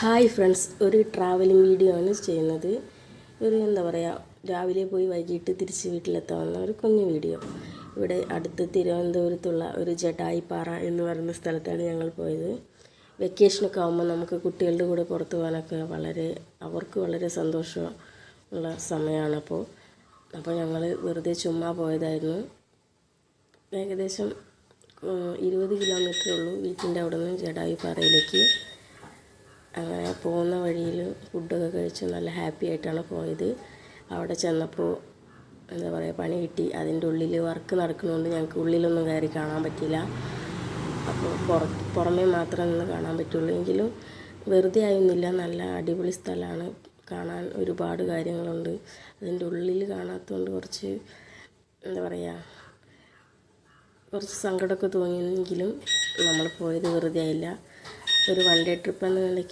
Hi friends, ഒരു travelling video ആണ് ചെയ്യുന്നത്. എന്താ പറയുക, രാവിലെ പോയി വൈകിട്ട് തിരിച്ച് വീട്ടിലെത്താവുന്ന ഒരു കുഞ്ഞു വീഡിയോ. ഇവിടെ അടുത്ത് തിരുവനന്തപുരത്തുള്ള ഒരു ജടായിപ്പാറ എന്ന് പറയുന്ന സ്ഥലത്താണ് ഞങ്ങൾ പോയത്. വെക്കേഷനൊക്കെ ആകുമ്പോൾ നമുക്ക് കുട്ടികളുടെ കൂടെ പുറത്ത് പോകാനൊക്കെ അവർക്ക് വളരെ സന്തോഷമുള്ള സമയമാണ്. അപ്പോൾ ഞങ്ങൾ വെറുതെ ചുമ്മാ പോയതായിരുന്നു. ഏകദേശം 20 കിലോമീറ്ററേ ഉള്ളൂ വീട്ടിൻ്റെ അവിടെ നിന്ന് ജടായിപ്പാറയിലേക്ക്. അങ്ങനെ പോകുന്ന വഴിയിൽ ഫുഡൊക്കെ കഴിച്ച് നല്ല ഹാപ്പി ആയിട്ടാണ് പോയത്. അവിടെ ചെന്നപ്പോൾ എന്താ പറയുക, പണി കിട്ടി. അതിൻ്റെ ഉള്ളിൽ വർക്ക് നടക്കുന്നതുകൊണ്ട് ഞങ്ങൾക്ക് ഉള്ളിലൊന്നും കയറി കാണാൻ പറ്റില്ല. അപ്പോൾ പുറമേ മാത്രം നിന്ന് കാണാൻ പറ്റുള്ളൂ. എങ്കിലും വെറുതെ ആയൊന്നുമില്ല, നല്ല അടിപൊളി സ്ഥലമാണ്. കാണാൻ ഒരുപാട് കാര്യങ്ങളുണ്ട്. അതിൻ്റെ ഉള്ളിൽ കാണാത്തതുകൊണ്ട് കുറച്ച് എന്താ പറയുക, കുറച്ച് സങ്കടമൊക്കെ തോന്നിയെങ്കിലും നമ്മൾ പോയത് വെറുതെ ആയില്ല. ഒരു 1 ഡേ ട്രിപ്പ് എന്ന നിലയ്ക്ക്